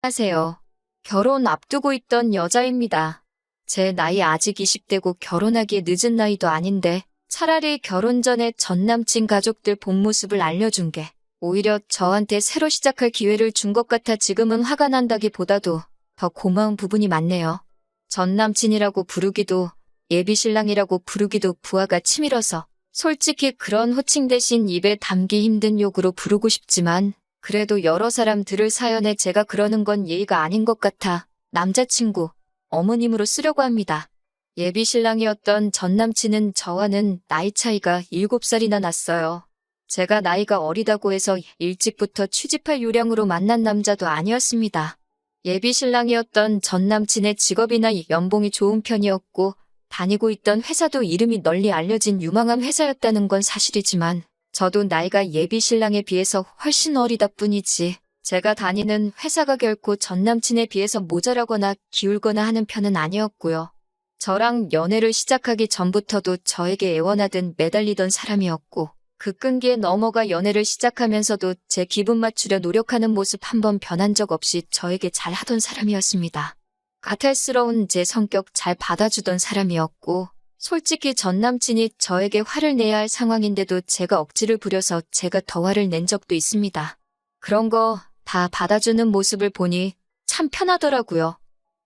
하세요. 결혼 앞두고 있던 여자입니다. 제 나이 아직 20대고 결혼하기에 늦은 나이도 아닌데 차라리 결혼 전에 전 남친 가족들 본 모습을 알려준 게 오히려 저한테 새로 시작할 기회를 준 것 같아 지금은 화가 난다기보다도 더 고마운 부분이 많네요. 전 남친이라고 부르기도 예비 신랑이라고 부르기도 부하가 치밀어서 솔직히 그런 호칭 대신 입에 담기 힘든 욕으로 부르고 싶지만 그래도 여러 사람 들을 사연에 제가 그러는 건 예의가 아닌 것 같아 남자친구, 어머님으로 쓰려고 합니다. 예비 신랑이었던 전 남친은 저와는 나이 차이가 7살이나 났어요. 제가 나이가 어리다고 해서 일찍부터 취직할 요량으로 만난 남자도 아니었습니다. 예비 신랑이었던 전 남친의 직업이나 연봉이 좋은 편이었고 다니고 있던 회사도 이름이 널리 알려진 유망한 회사였다는 건 사실이지만 저도 나이가 예비 신랑에 비해서 훨씬 어리다 뿐이지 제가 다니는 회사가 결코 전 남친에 비해서 모자라거나 기울거나 하는 편은 아니었고요. 저랑 연애를 시작하기 전부터도 저에게 애원하듯 매달리던 사람이었고 그 끈기에 넘어가 연애를 시작하면서도 제 기분 맞추려 노력하는 모습 한 번 변한 적 없이 저에게 잘하던 사람이었습니다. 까탈스러운 제 성격 잘 받아주던 사람이었고 솔직히 전 남친이 저에게 화를 내야 할 상황인데도 제가 억지를 부려서 제가 더 화를 낸 적도 있습니다. 그런 거 다 받아주는 모습을 보니 참 편하더라고요.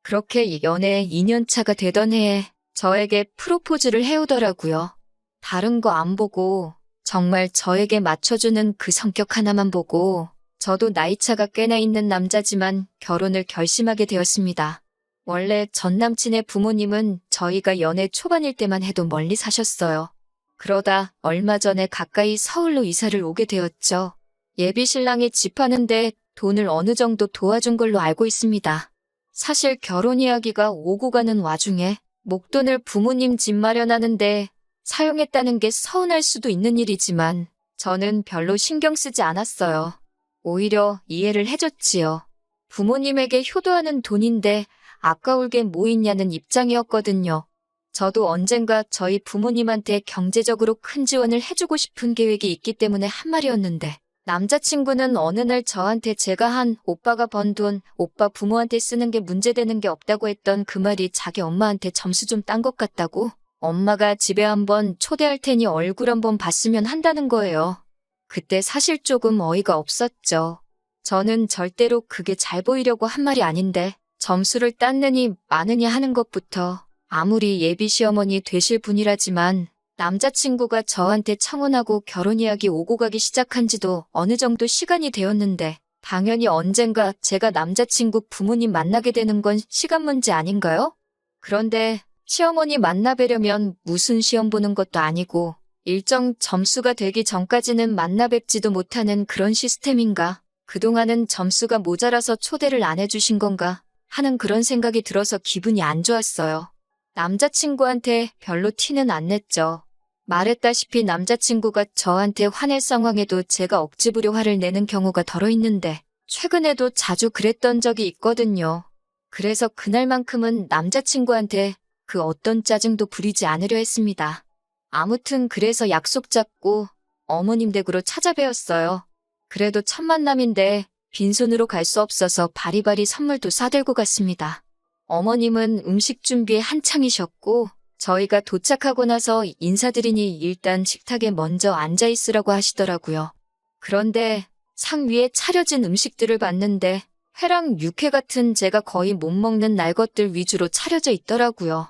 그렇게 연애 2년차가 되던 해에 저에게 프로포즈를 해오더라고요. 다른 거 안 보고 정말 저에게 맞춰주는 그 성격 하나만 보고 저도 나이차가 꽤나 있는 남자지만 결혼을 결심하게 되었습니다. 원래 전 남친의 부모님은 저희가 연애 초반일 때만 해도 멀리 사셨어요. 그러다 얼마 전에 가까이 서울로 이사를 오게 되었죠. 예비 신랑이 집 하는데 돈을 어느 정도 도와준 걸로 알고 있습니다. 사실 결혼 이야기가 오고 가는 와중에 목돈을 부모님 집 마련하는데 사용했다는 게 서운할 수도 있는 일이지만 저는 별로 신경 쓰지 않았어요. 오히려 이해를 해줬지요. 부모님에게 효도하는 돈인데 아까울 게 뭐 있냐는 입장이었거든요. 저도 언젠가 저희 부모님한테 경제적으로 큰 지원을 해주고 싶은 계획이 있기 때문에 한 말이었는데 남자친구는 어느 날 저한테 제가 한 오빠가 번 돈, 오빠 부모한테 쓰는 게 문제되는 게 없다고 했던 그 말이 자기 엄마한테 점수 좀 딴 것 같다고 엄마가 집에 한번 초대할 테니 얼굴 한번 봤으면 한다는 거예요. 그때 사실 조금 어이가 없었죠. 저는 절대로 그게 잘 보이려고 한 말이 아닌데 점수를 땄느니 마느니 하는 것부터 아무리 예비 시어머니 되실 분이라지만 남자친구가 저한테 청혼하고 결혼 이야기 오고 가기 시작한 지도 어느 정도 시간이 되었는데 당연히 언젠가 제가 남자친구 부모님 만나게 되는 건 시간 문제 아닌가요? 그런데 시어머니 만나 뵈려면 무슨 시험 보는 것도 아니고 일정 점수가 되기 전까지는 만나 뵙지도 못하는 그런 시스템인가? 그동안은 점수가 모자라서 초대를 안 해주신 건가? 하는 그런 생각이 들어서 기분이 안 좋았어요. 남자친구한테 별로 티는 안 냈죠. 말했다시피 남자친구가 저한테 화낼 상황에도 제가 억지 부려 화를 내는 경우가 덜어 있는데 최근에도 자주 그랬던 적이 있거든요. 그래서 그날만큼은 남자친구한테 그 어떤 짜증도 부리지 않으려 했습니다. 아무튼 그래서 약속 잡고 어머님 댁으로 찾아뵈었어요. 그래도 첫 만남인데 빈손으로 갈 수 없어서 바리바리 선물도 싸들고 갔습니다. 어머님은 음식 준비에 한창이셨고 저희가 도착하고 나서 인사드리니 일단 식탁에 먼저 앉아 있으라고 하시더라고요. 그런데 상 위에 차려진 음식들을 봤는데 회랑 육회 같은 제가 거의 못 먹는 날 것들 위주로 차려져 있더라고요.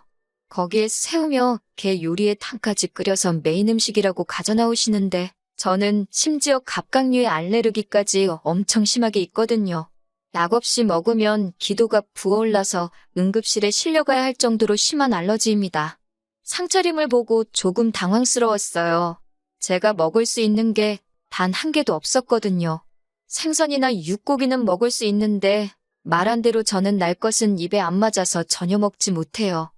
거기에 새우며 게 요리에 탕까지 끓여서 메인 음식이라고 가져나오시는데 저는 심지어 갑각류의 알레르기까지 엄청 심하게 있거든요. 약 없이 먹으면 기도가 부어올라서 응급실에 실려가야 할 정도로 심한 알러지입니다. 상차림을 보고 조금 당황스러웠어요. 제가 먹을 수 있는 게 단 한 개도 없었거든요. 생선이나 육고기는 먹을 수 있는데 말한 대로 저는 날 것은 입에 안 맞아서 전혀 먹지 못해요.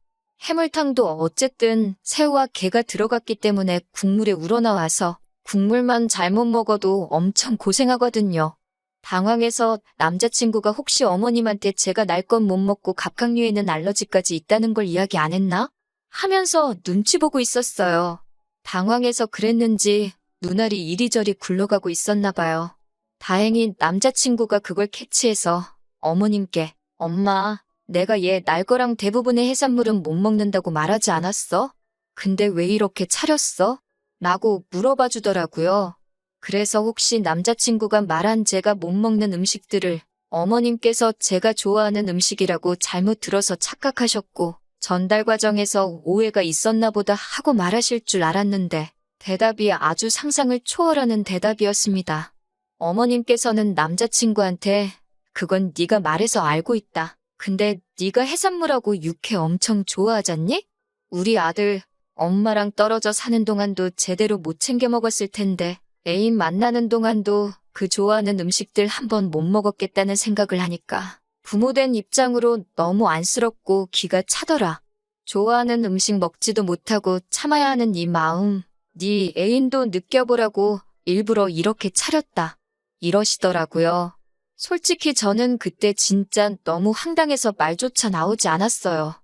해물탕도 어쨌든 새우와 게가 들어갔기 때문에 국물에 우러나와서 국물만 잘못 먹어도 엄청 고생하거든요. 당황해서 남자친구가 혹시 어머님한테 제가 날 건 못 먹고 갑각류에는 알러지까지 있다는 걸 이야기 안 했나? 하면서 눈치 보고 있었어요. 당황해서 그랬는지 눈알이 이리저리 굴러가고 있었나 봐요. 다행히 남자친구가 그걸 캐치해서 어머님께 엄마, 내가 얘 날 거랑 대부분의 해산물은 못 먹는다고 말하지 않았어? 근데 왜 이렇게 차렸어? 라고 물어봐 주더라고요. 그래서 혹시 남자친구가 말한 제가 못 먹는 음식들을 어머님께서 제가 좋아하는 음식이라고 잘못 들어서 착각하셨고 전달 과정에서 오해가 있었나 보다 하고 말하실 줄 알았는데 대답이 아주 상상을 초월하는 대답이었습니다. 어머님께서는 남자친구한테 그건 네가 말해서 알고 있다. 근데 네가 해산물하고 육회 엄청 좋아하잖니? 우리 아들 엄마랑 떨어져 사는 동안도 제대로 못 챙겨 먹었을 텐데 애인 만나는 동안도 그 좋아하는 음식들 한 번 못 먹었겠다는 생각을 하니까 부모된 입장으로 너무 안쓰럽고 기가 차더라. 좋아하는 음식 먹지도 못하고 참아야 하는 네 마음, 네 애인도 느껴보라고 일부러 이렇게 차렸다. 이러시더라고요. 솔직히 저는 그때 진짜 너무 황당해서 말조차 나오지 않았어요.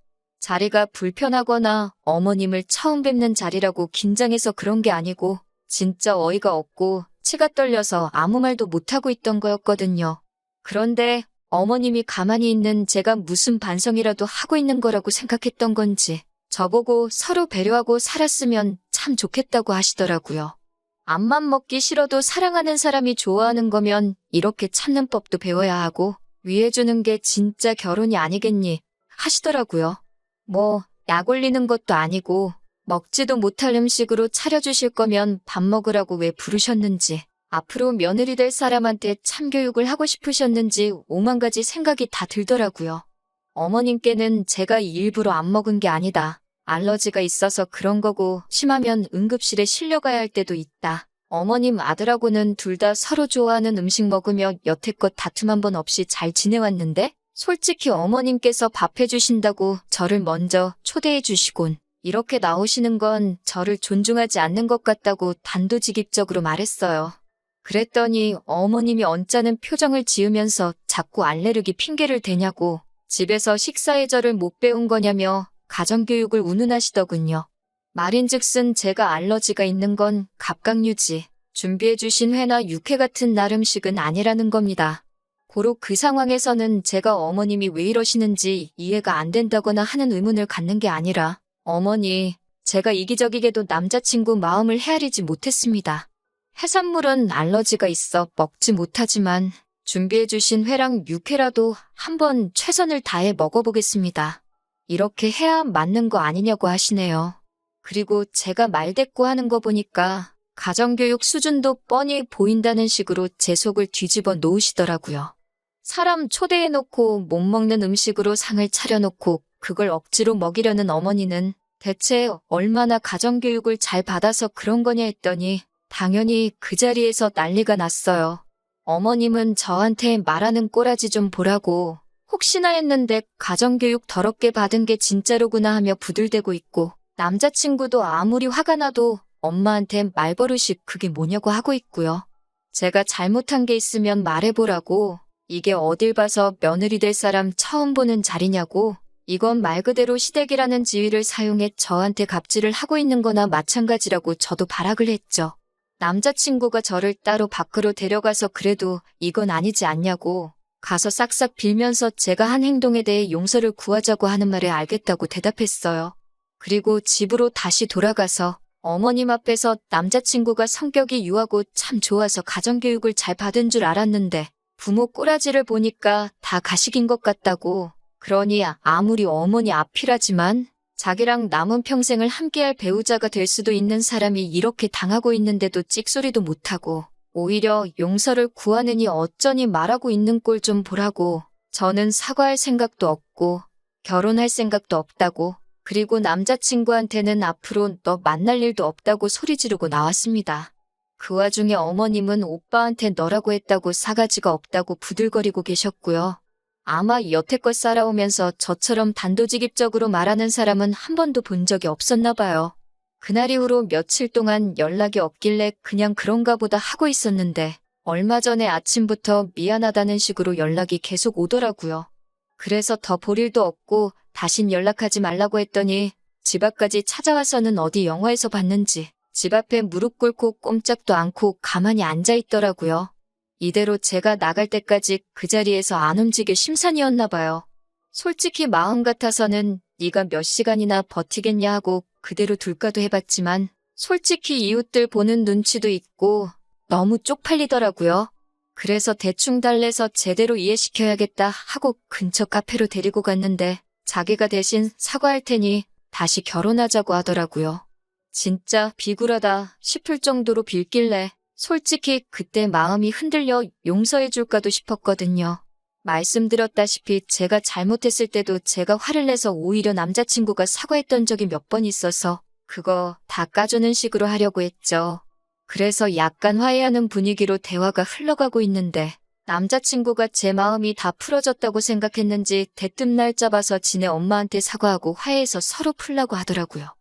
자리가 불편하거나 어머님을 처음 뵙는 자리라고 긴장해서 그런 게 아니고 진짜 어이가 없고 치가 떨려서 아무 말도 못하고 있던 거였거든요. 그런데 어머님이 가만히 있는 제가 무슨 반성이라도 하고 있는 거라고 생각했던 건지 저보고 서로 배려하고 살았으면 참 좋겠다고 하시더라고요. 앞만 먹기 싫어도 사랑하는 사람이 좋아하는 거면 이렇게 참는 법도 배워야 하고 위해주는 게 진짜 결혼이 아니겠니 하시더라고요. 뭐 약 올리는 것도 아니고 먹지도 못할 음식으로 차려주실 거면 밥 먹으라고 왜 부르셨는지 앞으로 며느리 될 사람한테 참교육을 하고 싶으셨는지 오만 가지 생각이 다 들더라고요. 어머님께는 제가 일부러 안 먹은 게 아니다. 알러지가 있어서 그런 거고 심하면 응급실에 실려가야 할 때도 있다. 어머님 아들하고는 둘 다 서로 좋아하는 음식 먹으며 여태껏 다툼 한 번 없이 잘 지내왔는데 솔직히 어머님께서 밥 해주신다고 저를 먼저 초대해 주시곤 이렇게 나오시는 건 저를 존중하지 않는 것 같다고 단도직입적으로 말했어요. 그랬더니 어머님이 언짢은 표정을 지으면서 자꾸 알레르기 핑계를 대냐고 집에서 식사 예절을 못 배운 거냐며 가정교육을 운운하시더군요. 말인즉슨 제가 알러지가 있는 건 갑각류지 준비해주신 회나 육회 같은 날 음식은 아니라는 겁니다. 고로 그 상황에서는 제가 어머님이 왜 이러시는지 이해가 안 된다거나 하는 의문을 갖는 게 아니라 어머니, 제가 이기적이게도 남자친구 마음을 헤아리지 못했습니다. 해산물은 알러지가 있어 먹지 못하지만 준비해주신 회랑 육회라도 한번 최선을 다해 먹어보겠습니다. 이렇게 해야 맞는 거 아니냐고 하시네요. 그리고 제가 말대꾸 하는 거 보니까 가정교육 수준도 뻔히 보인다는 식으로 제 속을 뒤집어 놓으시더라고요. 사람 초대해놓고 못 먹는 음식으로 상을 차려놓고 그걸 억지로 먹이려는 어머니는 대체 얼마나 가정교육을 잘 받아서 그런 거냐 했더니 당연히 그 자리에서 난리가 났어요. 어머님은 저한테 말하는 꼬라지 좀 보라고 혹시나 했는데 가정교육 더럽게 받은 게 진짜로구나 하며 부들대고 있고 남자친구도 아무리 화가 나도 엄마한테 말버릇이 그게 뭐냐고 하고 있고요. 제가 잘못한 게 있으면 말해보라고 이게 어딜 봐서 며느리 될 사람 처음 보는 자리냐고 이건 말 그대로 시댁이라는 지위를 사용해 저한테 갑질을 하고 있는 거나 마찬가지라고 저도 발악을 했죠. 남자친구가 저를 따로 밖으로 데려가서 그래도 이건 아니지 않냐고 가서 싹싹 빌면서 제가 한 행동에 대해 용서를 구하자고 하는 말에 알겠다고 대답했어요. 그리고 집으로 다시 돌아가서 어머님 앞에서 남자친구가 성격이 유하고 참 좋아서 가정교육을 잘 받은 줄 알았는데 부모 꼬라지를 보니까 다 가식인 것 같다고 그러니 아무리 어머니 앞이라지만 자기랑 남은 평생을 함께할 배우자가 될 수도 있는 사람이 이렇게 당하고 있는데도 찍소리도 못하고 오히려 용서를 구하느니 어쩌니 말하고 있는 꼴 좀 보라고 저는 사과할 생각도 없고 결혼할 생각도 없다고 그리고 남자친구한테는 앞으로 너 만날 일도 없다고 소리 지르고 나왔습니다. 그 와중에 어머님은 오빠한테 너라고 했다고 사가지가 없다고 부들거리고 계셨고요. 아마 여태껏 살아오면서 저처럼 단도직입적으로 말하는 사람은 한 번도 본 적이 없었나 봐요. 그날 이후로 며칠 동안 연락이 없길래 그냥 그런가 보다 하고 있었는데 얼마 전에 아침부터 미안하다는 식으로 연락이 계속 오더라고요. 그래서 더 볼 일도 없고 다신 연락하지 말라고 했더니 집 앞까지 찾아와서는 어디 영화에서 봤는지 집 앞에 무릎 꿇고 꼼짝도 않고 가만히 앉아 있더라고요. 이대로 제가 나갈 때까지 그 자리에서 안 움직일 심산이었나 봐요. 솔직히 마음 같아서는 네가 몇 시간이나 버티겠냐 하고 그대로 둘까도 해봤지만 솔직히 이웃들 보는 눈치도 있고 너무 쪽팔리더라고요. 그래서 대충 달래서 제대로 이해시켜야겠다 하고 근처 카페로 데리고 갔는데 자기가 대신 사과할 테니 다시 결혼하자고 하더라고요. 진짜 비굴하다 싶을 정도로 빌길래 솔직히 그때 마음이 흔들려 용서해줄까도 싶었거든요. 말씀드렸다시피 제가 잘못했을 때도 제가 화를 내서 오히려 남자친구가 사과했던 적이 몇 번 있어서 그거 다 까주는 식으로 하려고 했죠. 그래서 약간 화해하는 분위기로 대화가 흘러가고 있는데 남자친구가 제 마음이 다 풀어졌다고 생각했는지 대뜸날 잡아서 지네 엄마한테 사과하고 화해해서 서로 풀라고 하더라고요.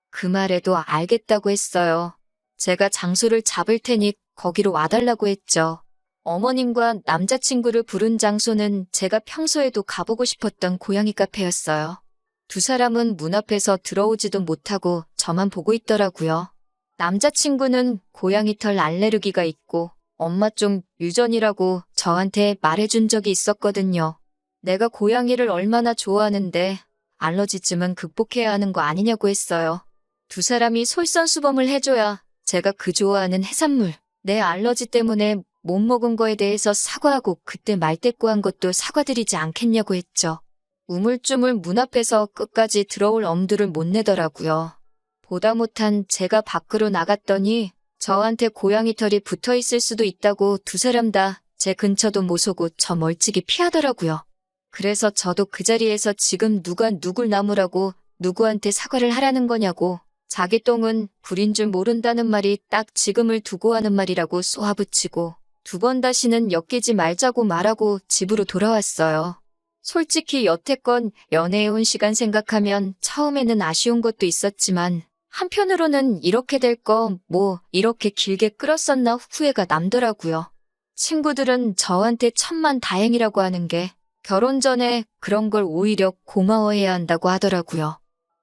그 말에도 알겠다고 했어요. 제가 장소를 잡을 테니 거기로 와달라고 했죠. 어머님과 남자친구를 부른 장소는 제가 평소에도 가보고 싶었던 고양이 카페였어요. 두 사람은 문 앞에서 들어오지도 못하고 저만 보고 있더라고요. 남자친구는 고양이 털 알레르기가 있고 엄마 좀 유전이라고 저한테 말해준 적이 있었거든요. 내가 고양이를 얼마나 좋아하는데 알러지쯤은 극복해야 하는 거 아니냐고 했어요. 두 사람이 솔선수범을 해줘야 제가 그 좋아하는 해산물, 내 알러지 때문에 못 먹은 거에 대해서 사과하고 그때 말대꾸한 것도 사과드리지 않겠냐고 했죠. 우물쭈물 문 앞에서 끝까지 들어올 엄두를 못 내더라고요. 보다 못한 제가 밖으로 나갔더니 저한테 고양이 털이 붙어 있을 수도 있다고 두 사람 다 제 근처도 못 오고 저 멀찍이 피하더라고요. 그래서 저도 그 자리에서 지금 누가 누굴 나무라고 누구한테 사과를 하라는 거냐고 자기 똥은 불인 줄 모른다는 말이 딱 지금을 두고 하는 말이라고 쏘아붙이고 두 번 다시는 엮이지 말자고 말하고 집으로 돌아왔어요. 솔직히 여태껏 연애해온 시간 생각하면 처음에는 아쉬운 것도 있었지만 한편으로는 이렇게 될 거 뭐 이렇게 길게 끌었었나 후회가 남더라고요. 친구들은 저한테 천만 다행이라고 하는 게 결혼 전에 그런 걸 오히려 고마워해야 한다고 하더라고요.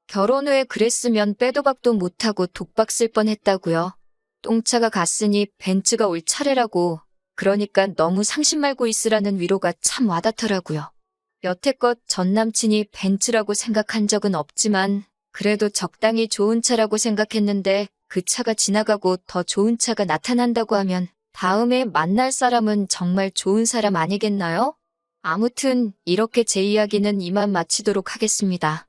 결혼 후에 그랬으면 빼도 박도 못하고 독박 쓸 뻔했다고요. 똥차가 갔으니 벤츠가 올 차례라고. 그러니까 너무 상심 말고 있으라는 위로가 참 와닿더라고요. 여태껏 전 남친이 벤츠라고 생각한 적은 없지만 그래도 적당히 좋은 차라고 생각했는데 그 차가 지나가고 더 좋은 차가 나타난다고 하면 다음에 만날 사람은 정말 좋은 사람 아니겠나요? 아무튼 이렇게 제 이야기는 이만 마치도록 하겠습니다.